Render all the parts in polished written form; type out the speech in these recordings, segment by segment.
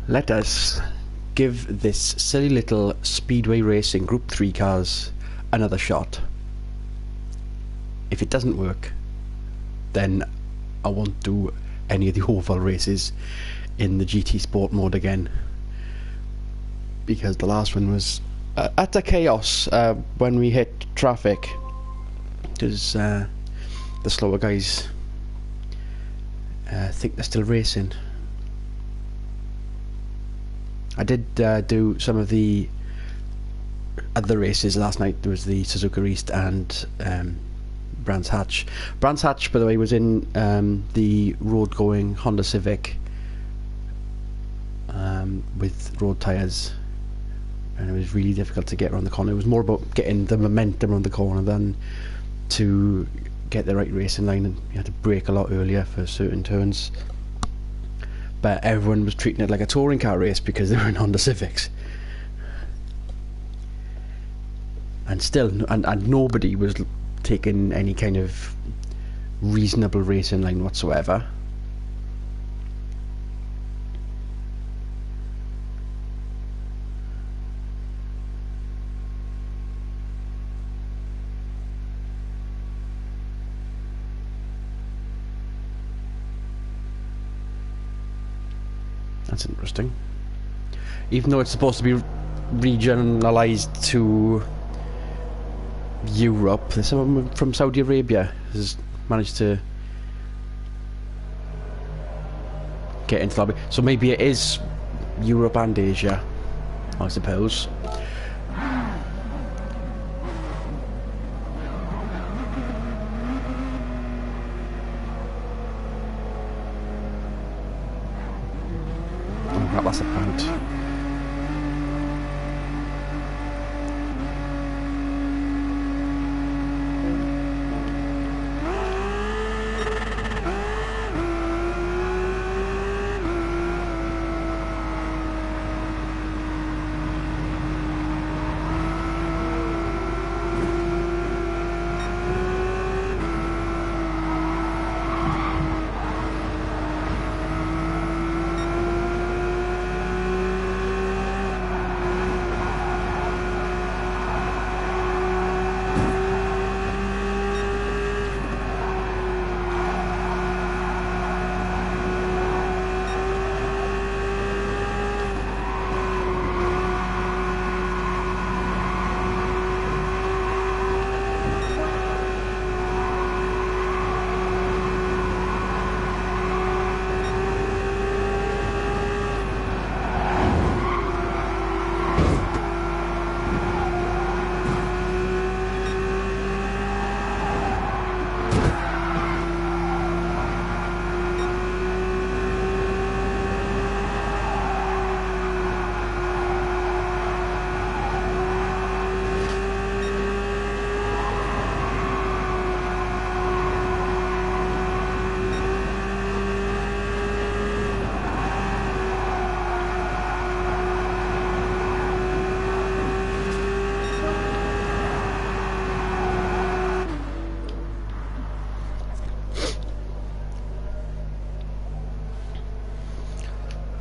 Let us give this silly little Speedway Racing Group 3 cars another shot. If it doesn't work, then I won't do any of the oval races in the GT Sport mode again, because the last one was utter chaos when we hit traffic, because the slower guys think they're still racing. I did do some of the other races last night. There was the Suzuka East and Brands Hatch. Brands Hatch, by the way, was in the road-going Honda Civic with road tyres, and it was really difficult to get around the corner. It was more about getting the momentum around the corner than to get the right racing line, and you had to brake a lot earlier for certain turns. But everyone was treating it like a touring car race because they were in Honda Civics, and still, and nobody was taking any kind of reasonable racing line whatsoever. That's interesting. Even though it's supposed to be regionalised to Europe, there's someone from Saudi Arabia has managed to get into the lobby. So maybe it is Europe and Asia, I suppose. That's a point.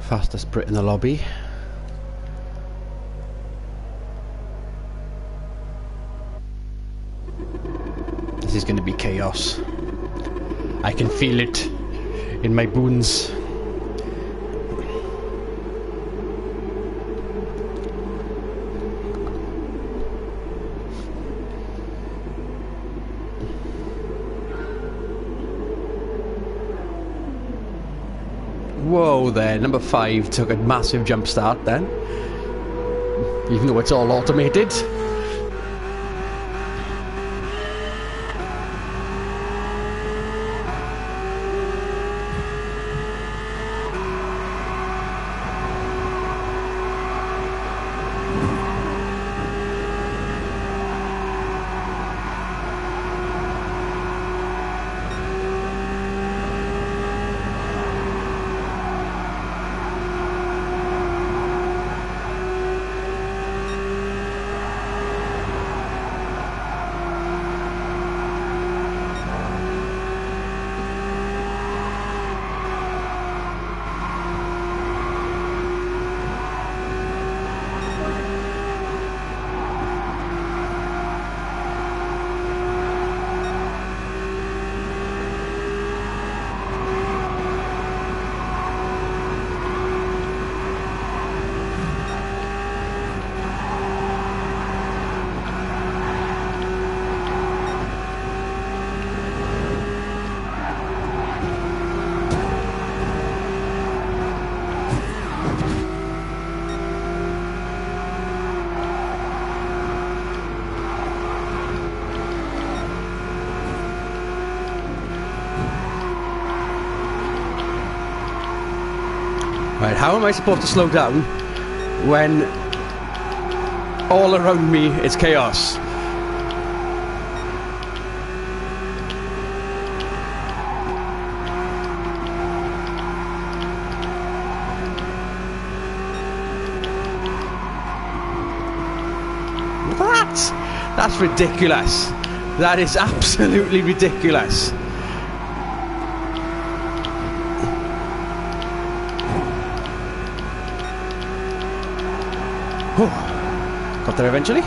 Fastest Brit in the lobby. This is going to be chaos. I can feel it in my bones. Whoa there, number 5 took a massive jump start then, even though it's all automated. Right, how am I supposed to slow down when all around me is chaos? That's ridiculous. That is absolutely ridiculous. Whew. Got there eventually.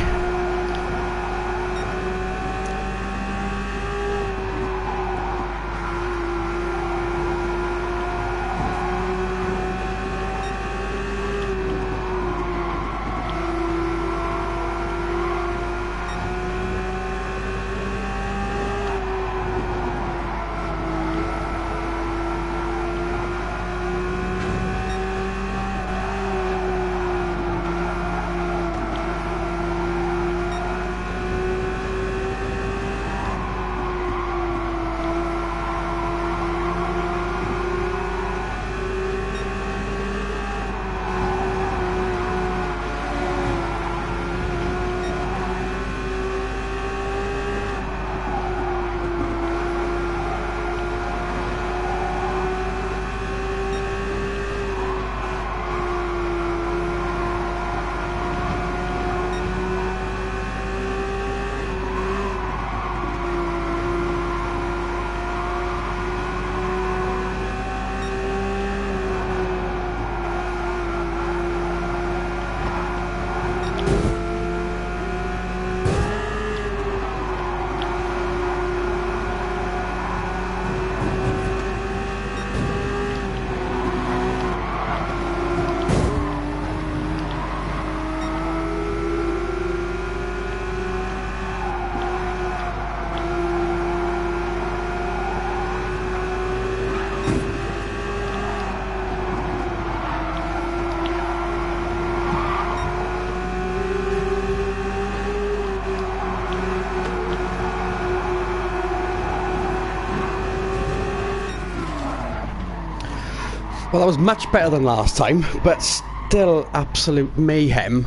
Well, that was much better than last time, but still absolute mayhem.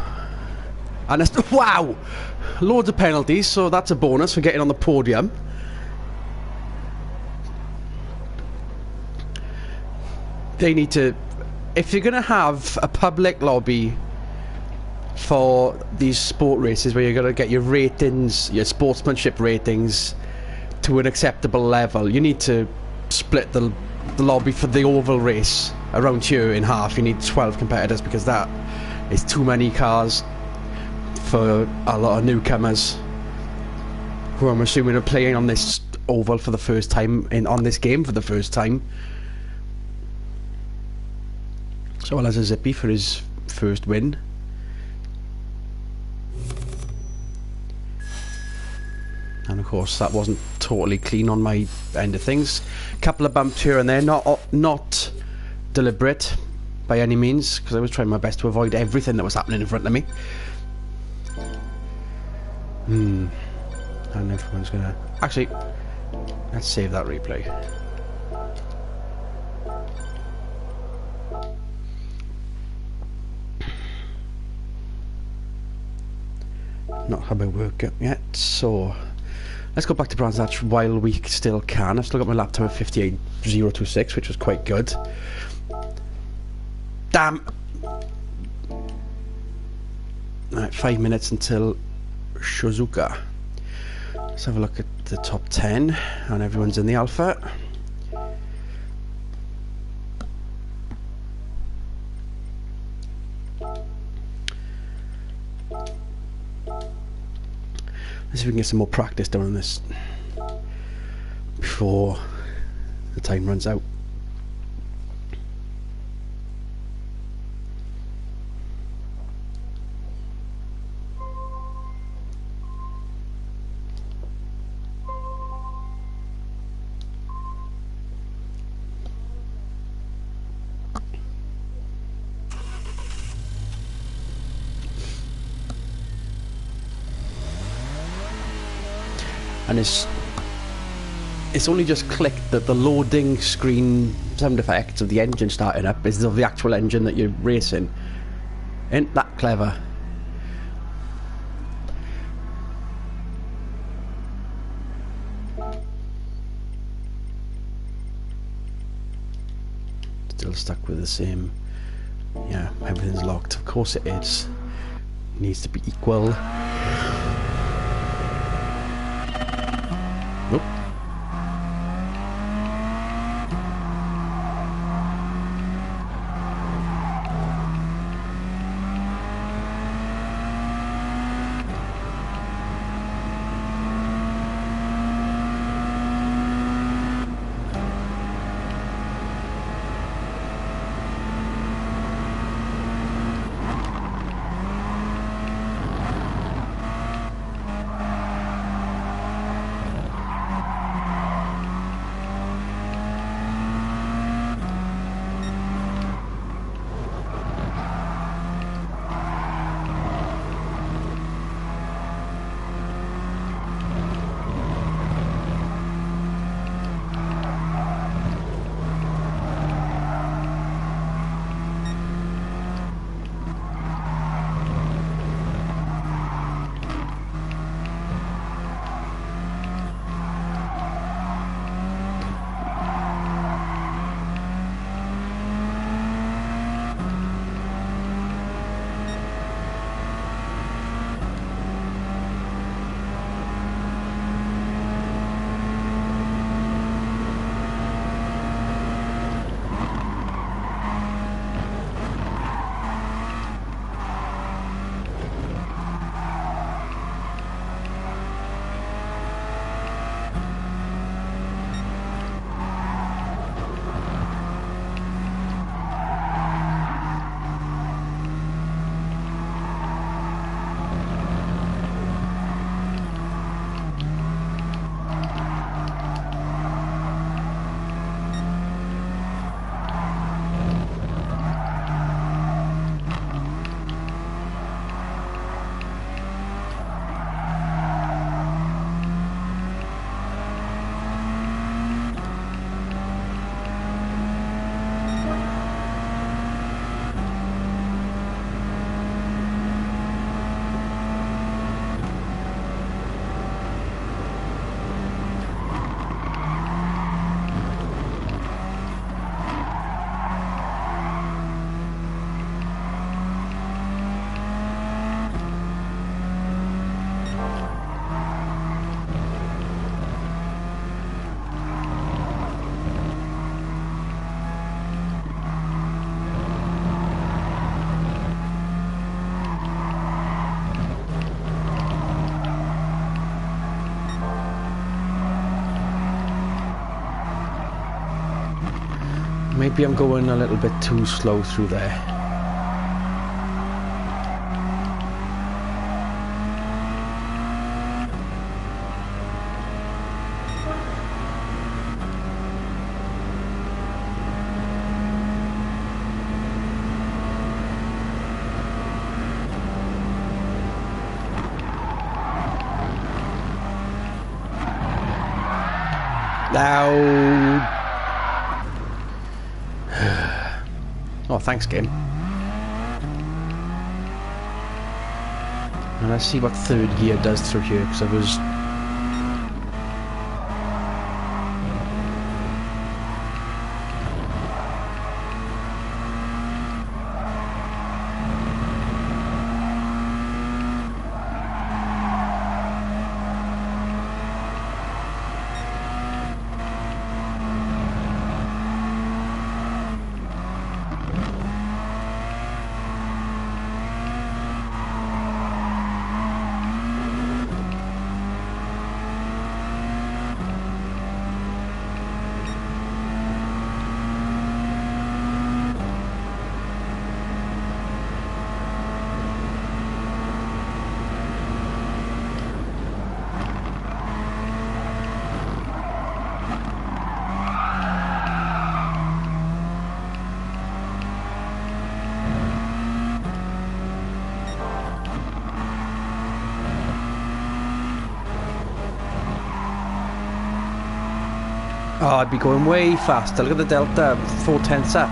And it's, wow! Loads of penalties, so that's a bonus for getting on the podium. They need to... If you're going to have a public lobby for these sport races where you're going to get your ratings, your sportsmanship ratings to an acceptable level, you need to split the lobby for the oval race around here in half. You need 12 competitors because that is too many cars for a lot of newcomers who I'm assuming are playing on this oval for the first time, on this game for the first time. So well as a Zippy for his first win. And of course that wasn't totally clean on my end of things. Couple of bumps here and there, not deliberate by any means, because I was trying my best to avoid everything that was happening in front of me. And everyone's gonna... Actually, let's save that replay. Not had my work yet, so... Let's go back to Brands Hatch while we still can. I've still got my laptop at 58026, which was quite good. Damn! Right, 5 minutes until Suzuka. Let's have a look at the top 10, and everyone's in the Alpha. Let's see if we can get some more practice done on this before the time runs out. And it's it's only just clicked that the loading screen sound effects of the engine starting up is of the actual engine that you're racing. Ain't that clever? Still stuck with the same. Yeah, everything's locked. Of course it is. It needs to be equal. Nope. Maybe I'm going a little bit too slow through there. Now. Oh, thanks, game. And let's see what third gear does through here, because I was... Oh, I'd be going way faster. Look at the delta, 4/10 up.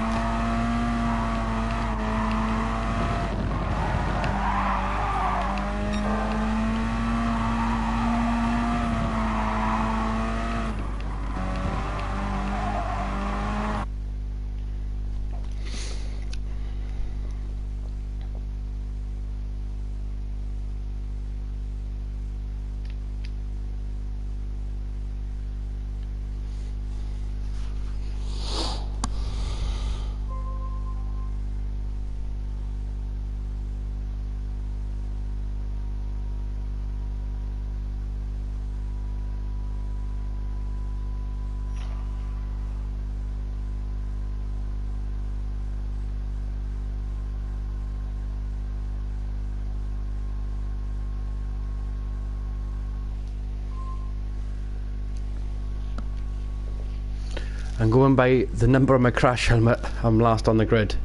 And going by the number on my crash helmet, I'm last on the grid.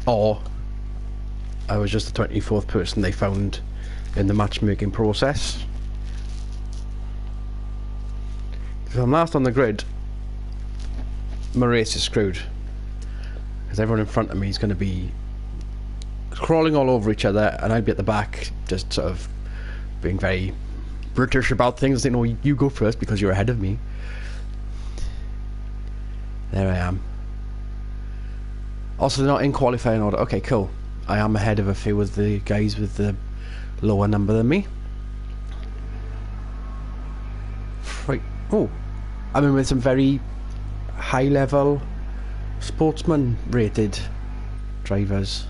Or I was just the 24th person they found in the matchmaking process. If I'm last on the grid, my race is screwed. Because everyone in front of me is going to be crawling all over each other, and I'd be at the back, just sort of being very British about things. You know, you go first because you're ahead of me. There I am. Also, they're not in qualifying order. Okay, cool. I am ahead of a few of the guys with the lower number than me. Right. Oh, I'm in with some very high-level sportsman-rated drivers.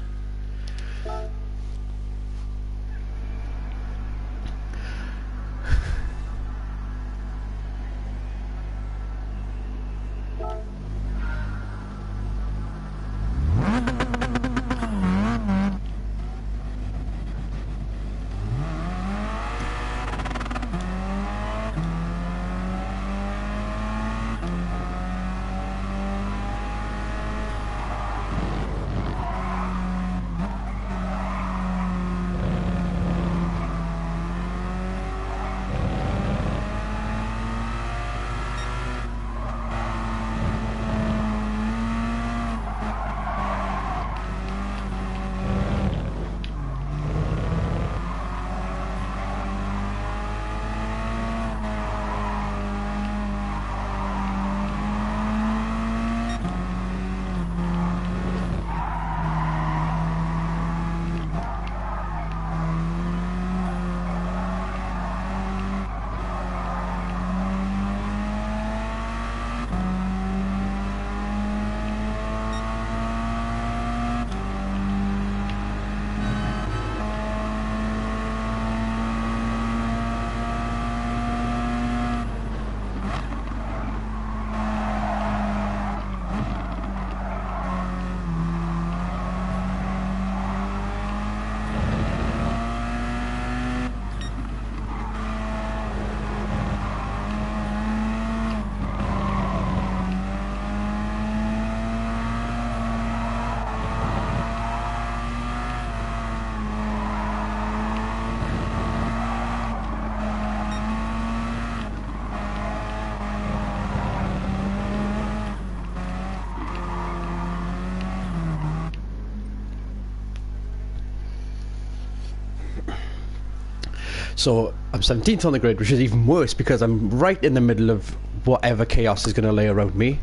So I'm 17th on the grid, which is even worse because I'm right in the middle of whatever chaos is going to lay around me.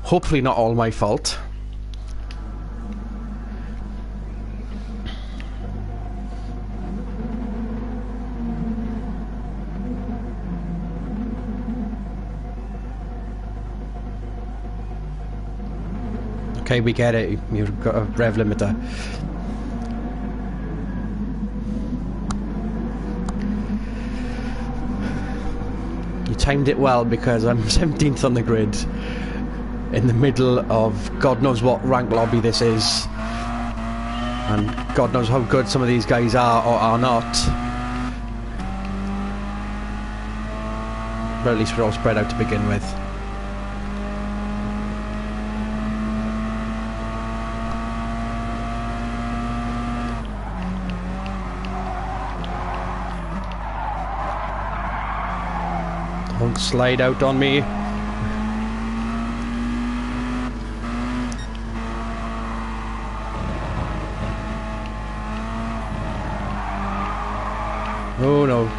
Hopefully not all my fault. Okay, we get it. You've got a rev limiter. You timed it well because I'm 17th on the grid in the middle of God knows what rank lobby this is, and God knows how good some of these guys are or are not, but at least we're all spread out to begin with. Don't slide out on me. Oh no.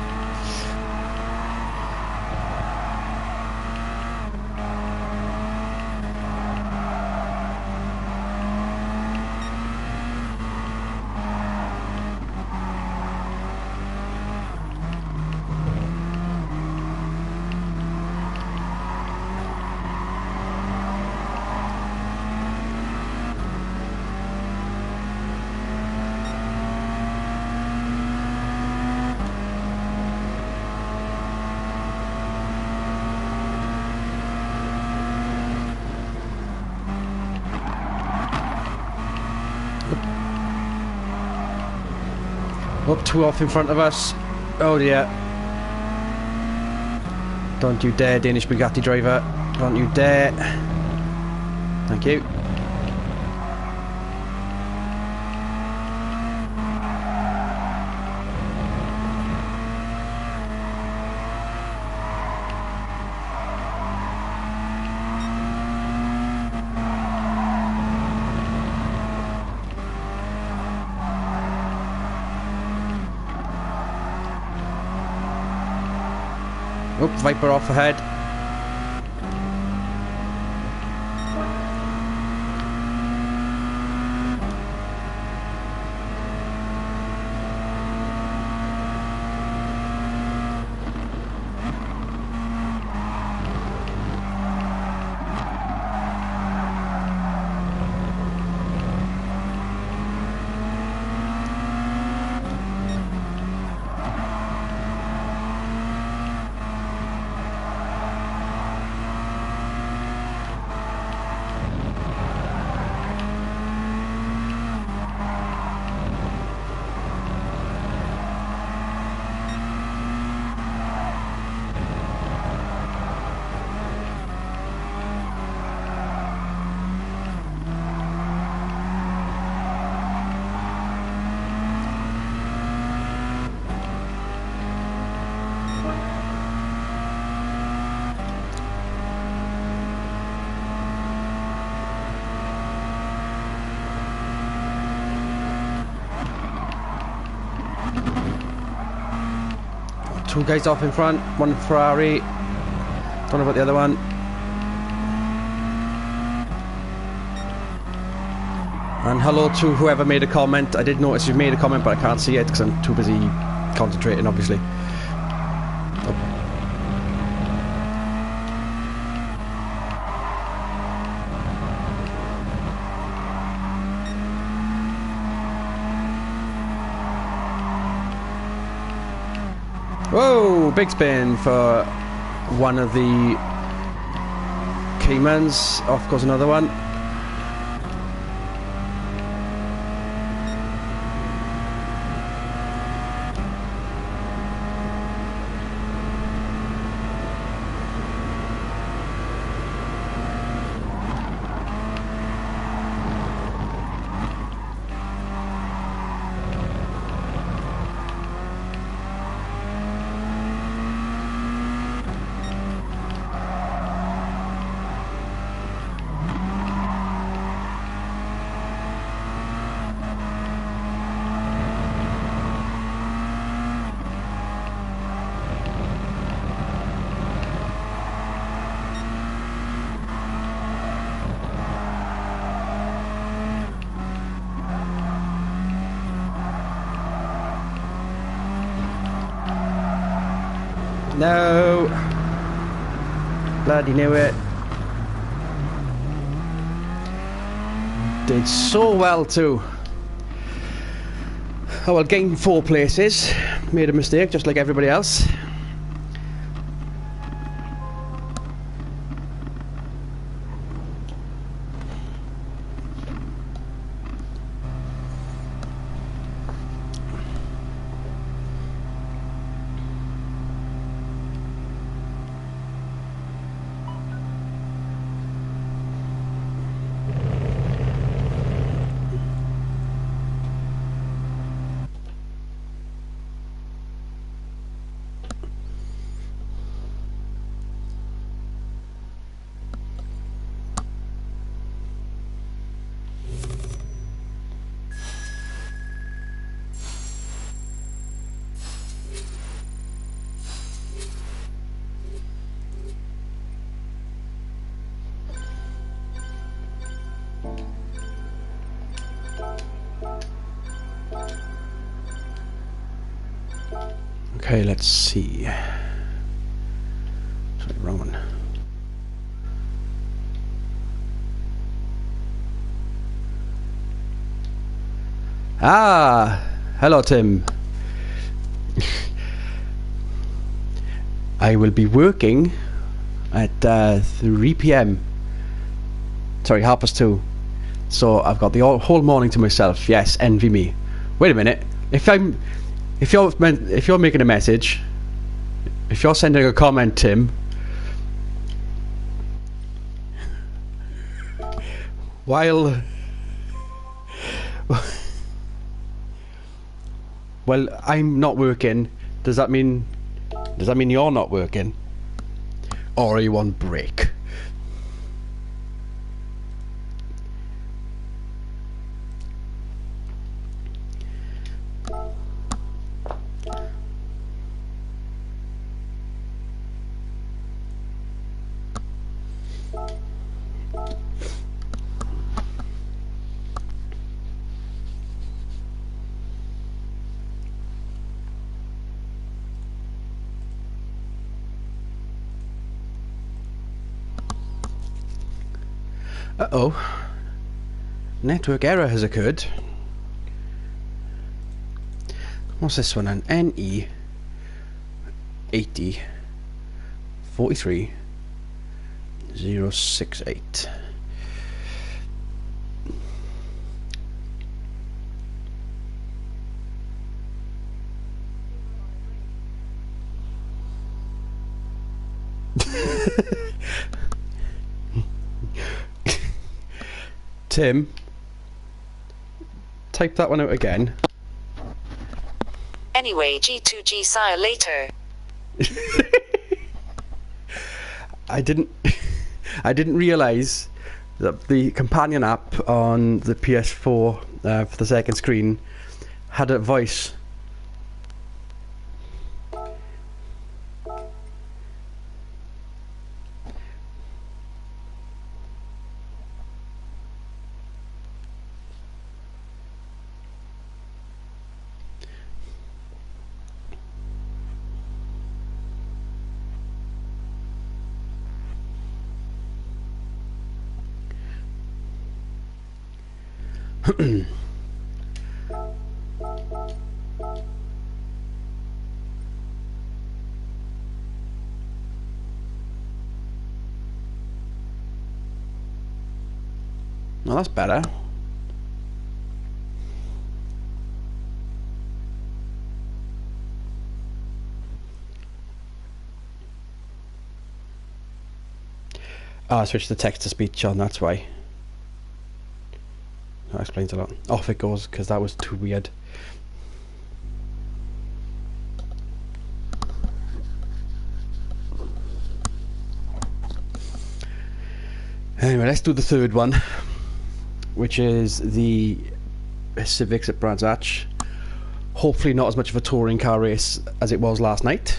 Up 2 off in front of us. Oh dear. Don't you dare, Danish Bugatti driver. Don't you dare. Thank you. Oh, Viper off ahead. Two guys off in front, one Ferrari. Don't know about the other one. And hello to whoever made a comment. I did notice you made a comment, but I can't see it because I'm too busy concentrating, obviously. Whoa, big spin for one of the Caymans. Off goes another one. No. Bloody knew it. Did so well too. Oh well, gained 4 places. Made a mistake just like everybody else. Okay, let's see. Sorry, wrong one. Ah, hello Tim. I will be working at 3 p.m. Sorry, 2:30. So I've got the whole morning to myself. Yes, envy me. Wait a minute. If you're making a message, if you're sending a comment, Tim, while well, I'm not working, does that mean you're not working? Or are you on break? Uh-oh. Network error has occurred. What's this one? An NE 80 43 068. Tim, type that one out again. Anyway, G2G, see you later. I didn't realise that the companion app on the PS4 for the second screen had a voice. Well, that's better. Oh, I switched the text to speech on, that's why. That explains a lot. Off it goes, because that was too weird. Anyway, let's do the third one, which is the Civics at Brands Hatch. Hopefully not as much of a touring car race as it was last night.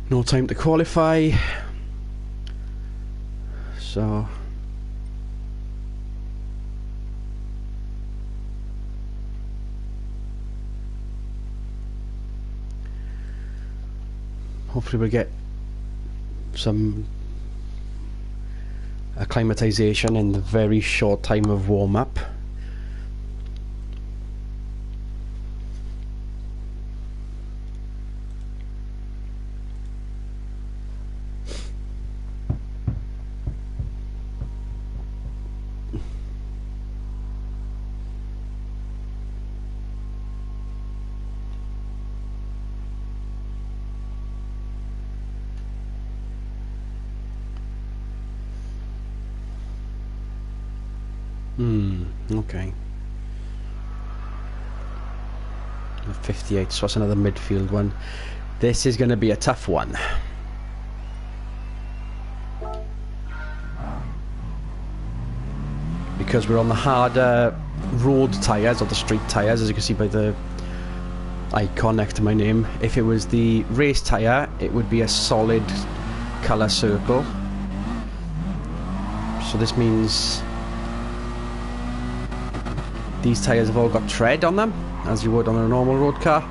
No time to qualify. So hopefully we'll get some acclimatization in the very short time of warm-up. Okay. 58, so that's another midfield one. This is going to be a tough one. Because we're on the harder road tyres, or the street tyres, as you can see by the icon next to my name. If it was the race tyre, it would be a solid colour circle. So this means these tyres have all got tread on them, as you would on a normal road car.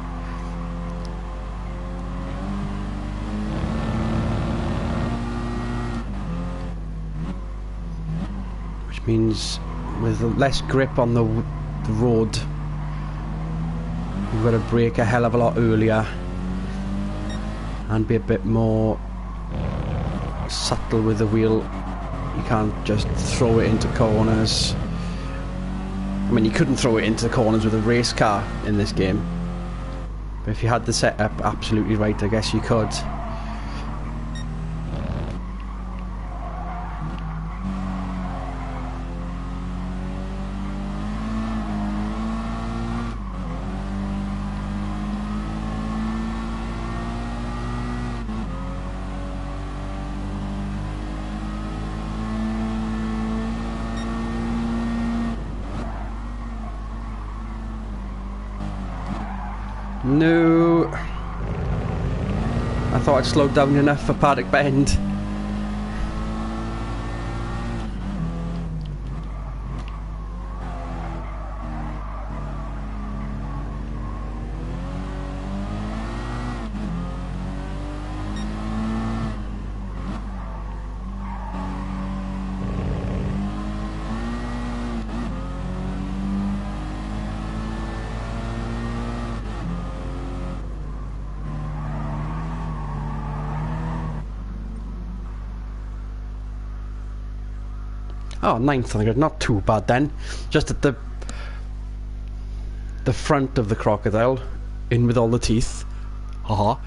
Which means with less grip on the road, you've got to brake a hell of a lot earlier and be a bit more subtle with the wheel. You can't just throw it into corners. I mean, you couldn't throw it into the corners with a race car in this game. But if you had the setup absolutely right, I guess you could. No, I thought I'd slowed down enough for Paddock Bend. Oh, 9th, I think. Not too bad then. Just at the front of the crocodile, in with all the teeth. Haha.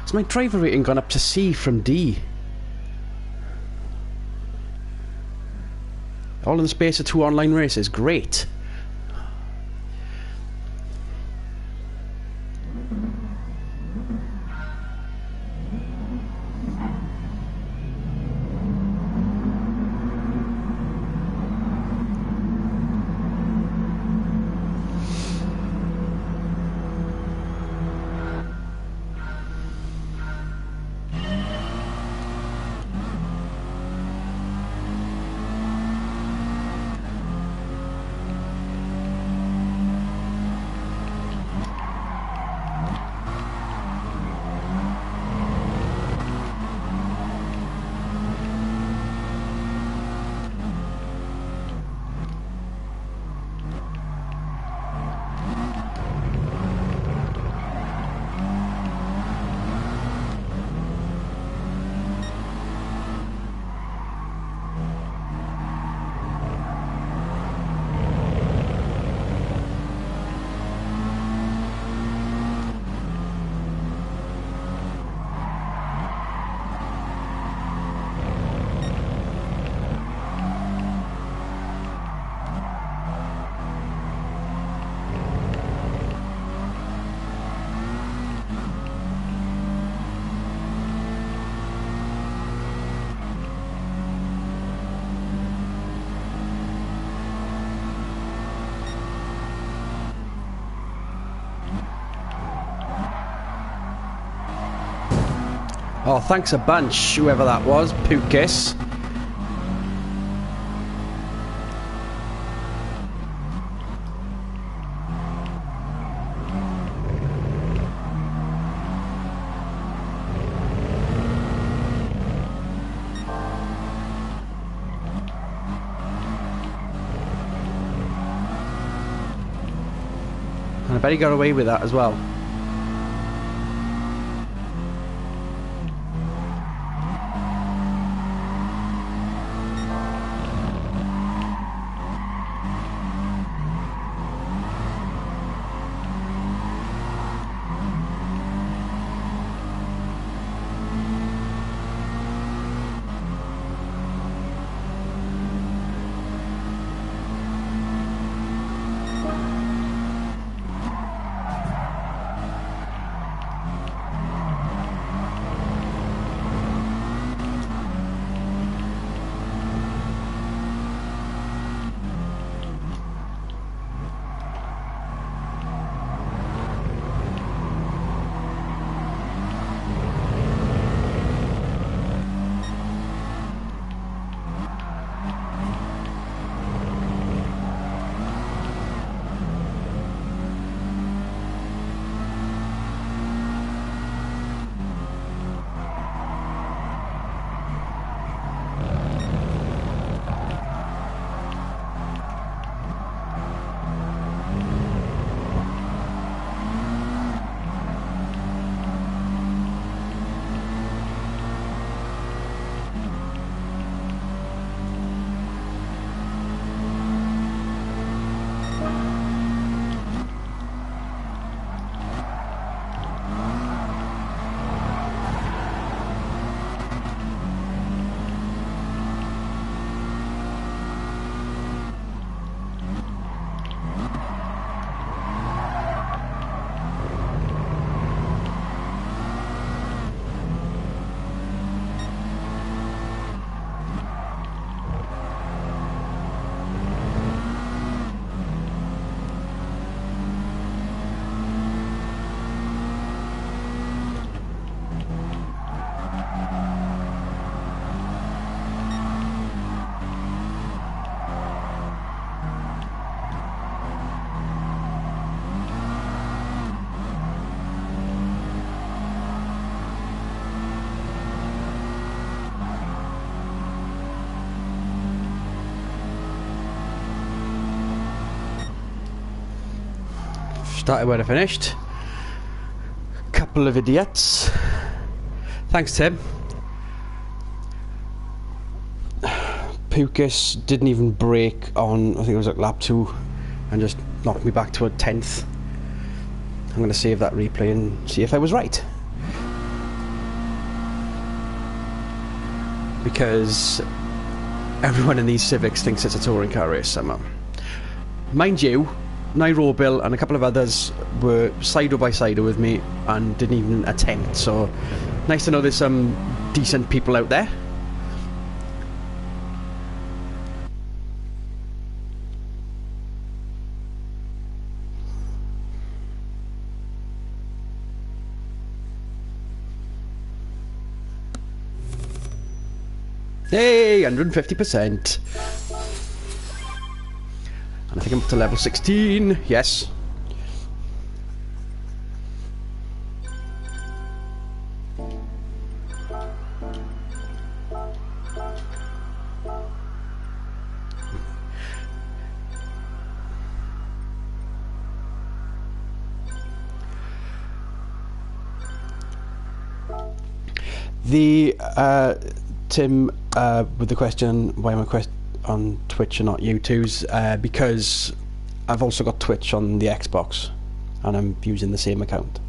Has my driver rating gone up to C from D? All in the space of 2 online races. Great. Oh, thanks a bunch, whoever that was. Pukis. And I bet he got away with that as well. Started where I finished. Couple of idiots. Thanks, Tim. Pukas didn't even brake on, I think it was like lap 2, and just knocked me back to a 10th. I'm going to save that replay and see if I was right. Because everyone in these Civics thinks it's a touring car race somehow. Mind you, Nairo Bill and a couple of others were side by side with me and didn't even attempt, so nice to know there's some decent people out there. Hey, 150%. And I think I'm up to level 16. Yes. The Tim with the question, why am I on Twitch and not YouTube's, because I've also got Twitch on the Xbox and I'm using the same account,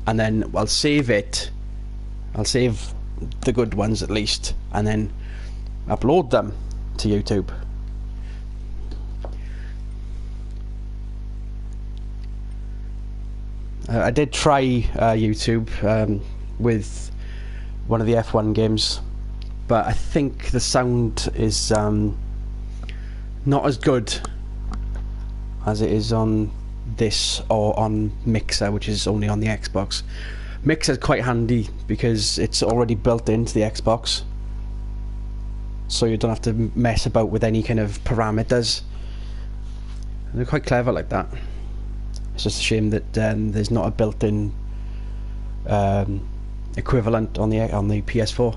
and then I'll save it, I'll save the good ones at least, and then upload them to YouTube. I did try YouTube with one of the F1 games, but I think the sound is not as good as it is on this or on Mixer, which is only on the Xbox. Mixer is quite handy because it's already built into the Xbox, so you don't have to mess about with any kind of parameters. They're quite clever like that. It's just a shame that there's not a built-in equivalent on the PS4.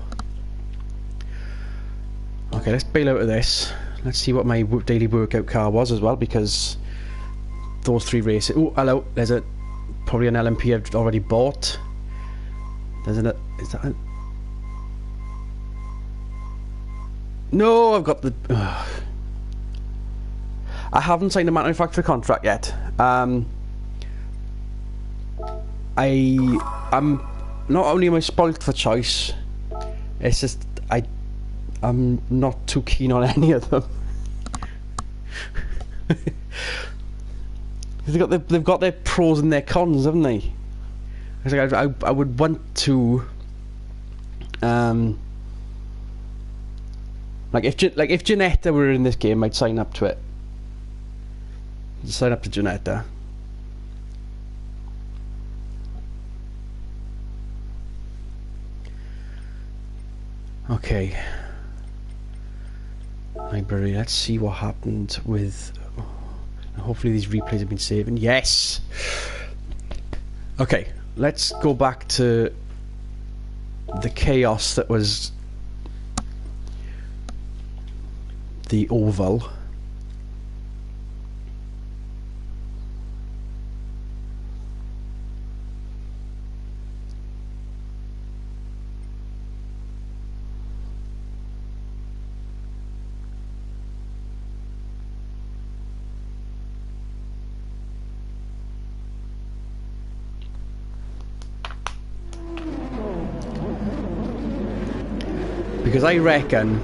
Okay, let's bail out of this. Let's see what my daily workout car was as well, because those 3 races. Oh, hello. There's probably an LMP I've already bought. There's an. Is that? No, I've got the. I haven't signed a manufacturer contract yet. I'm not only am I spoilt for choice, it's just I'm not too keen on any of them. They've got their pros and their cons, haven't they? I would want to like if Ginetta were in this game, I'd sign up to it. Sign up to Ginetta. Okay. Library, let's see what happened with... Hopefully these replays have been saving. Yes! Okay, let's go back to the chaos that was the oval. Because I reckon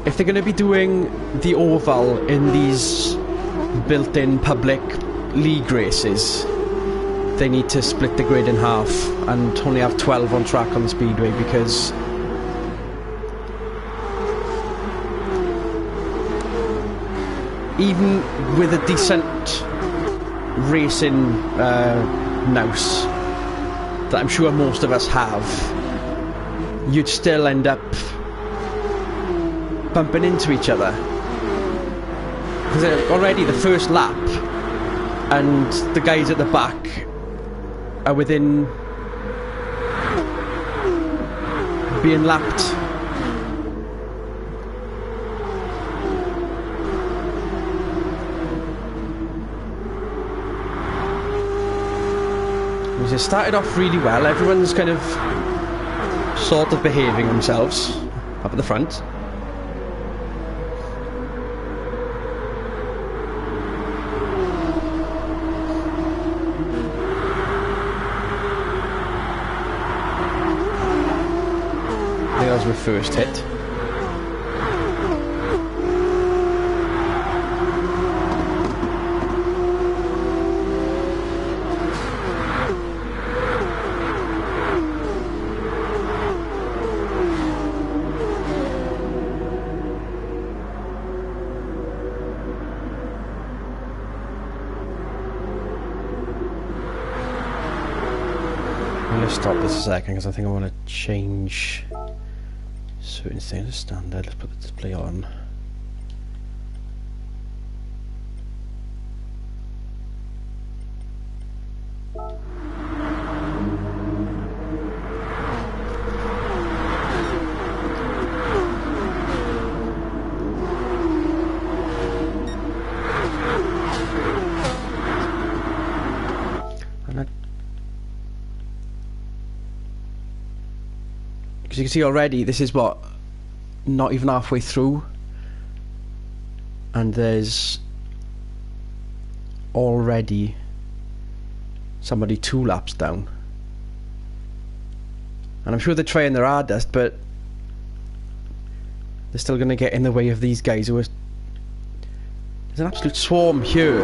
if they're going to be doing the oval in these built-in public league races, they need to split the grid in half and only have 12 on track on the speedway, because even with a decent racing nous that I'm sure most of us have, you'd still end up bumping into each other. Because already the first lap and the guys at the back are within being lapped. It started off really well. Everyone's kind of sort of behaving themselves up at the front. That was my first hit. Let's stop this a second because I think I want to change certain things to standard. Let's put the display on. Because you can see already, this is what, not even halfway through, and there's already somebody 2 laps down. And I'm sure they're trying their hardest, but they're still going to get in the way of these guys who are... There's an absolute swarm here.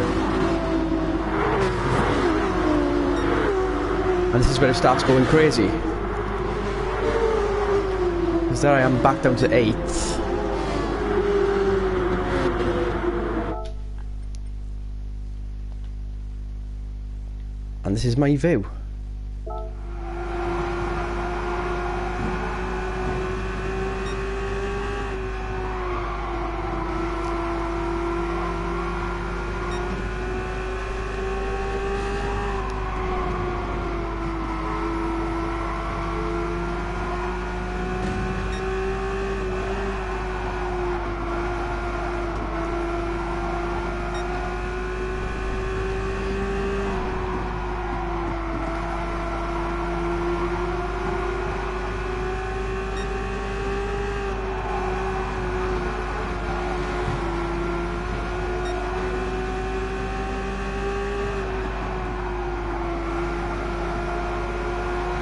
And this is where it starts going crazy. Because there I am back down to 8th. And this is my view.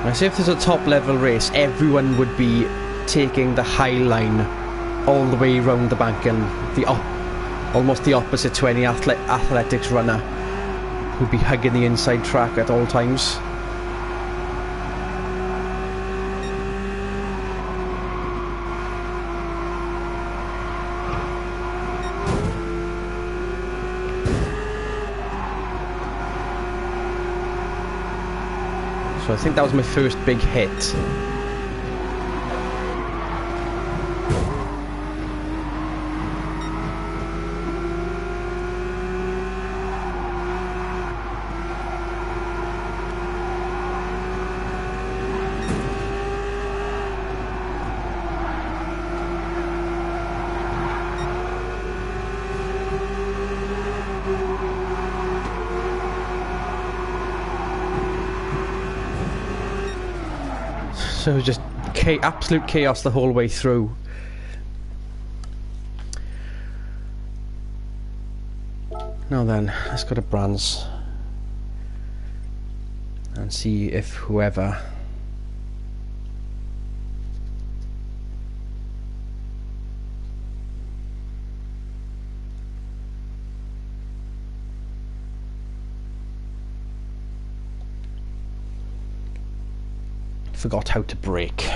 Now, say if there's a top level race, everyone would be taking the high line all the way round the bank, and almost the opposite to any athletics runner who'd be hugging the inside track at all times. So I think that was my first big hit. So it was just absolute chaos the whole way through. Now then, let's go to Brands and see if whoever forgot how to brake.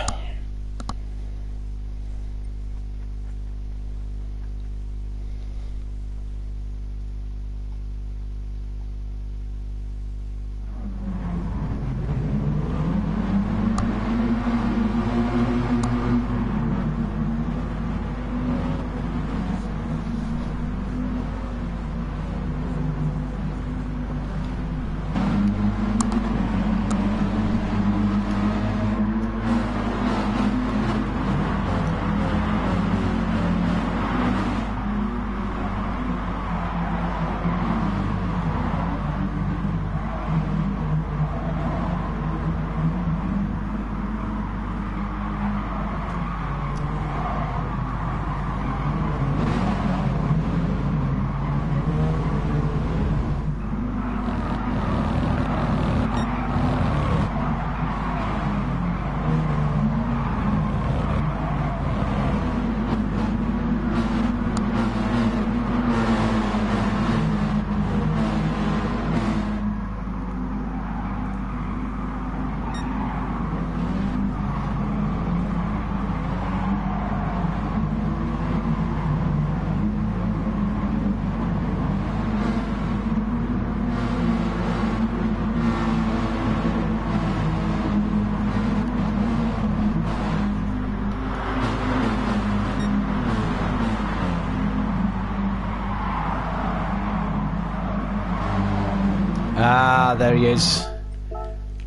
Ah, there he is.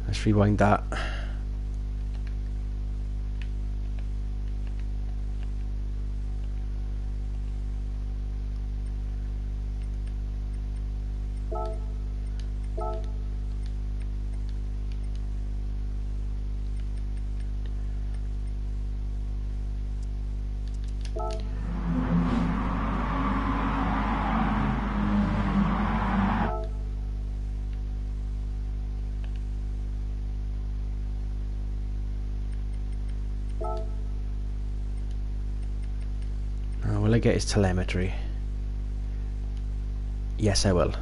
Let's rewind that. Will I get his telemetry? Yes, I will.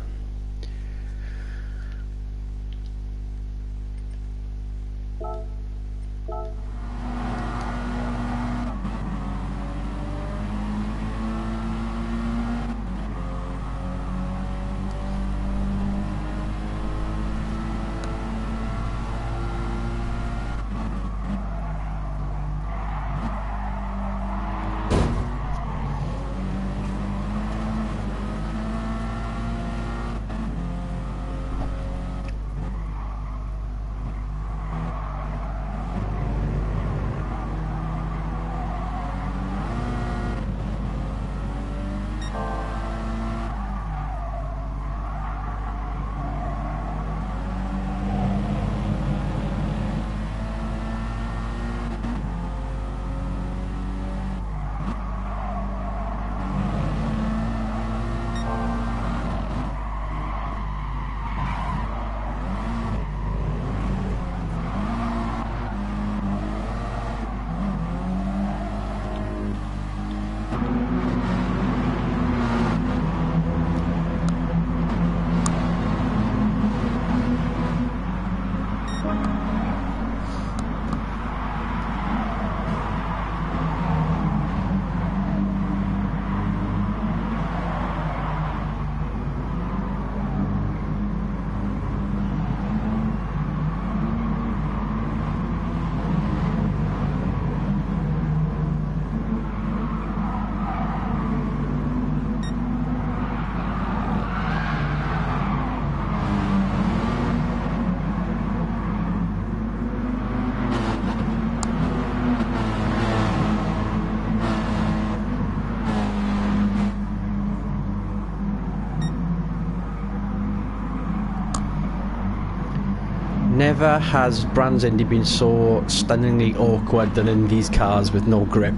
Never has Brands Indy been so stunningly awkward than in these cars with no grip.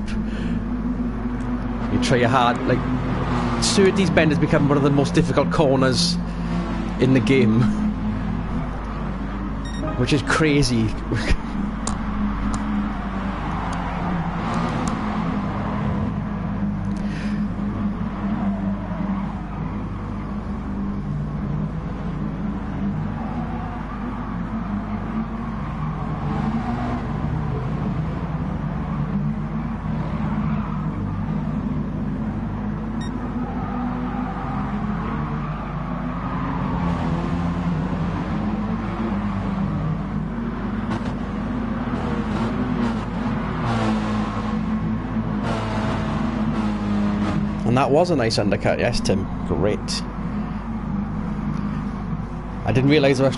You try your hard, like, Surtees Bend has become one of the most difficult corners in the game, which is crazy. And that was a nice undercut, yes, Tim. Great. I didn't realise I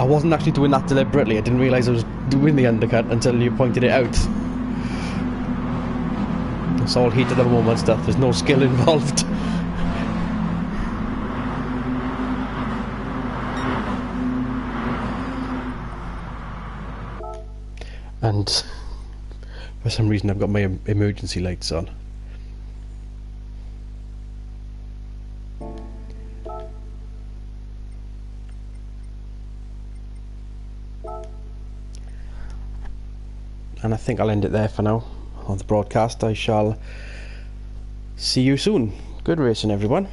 wasn't actually doing that deliberately. I didn't realise I was doing the undercut until you pointed it out. It's all heat of the moment stuff. There's no skill involved. And for some reason I've got my emergency lights on. And I think I'll end it there for now on the broadcast. I shall see you soon. Good racing, everyone.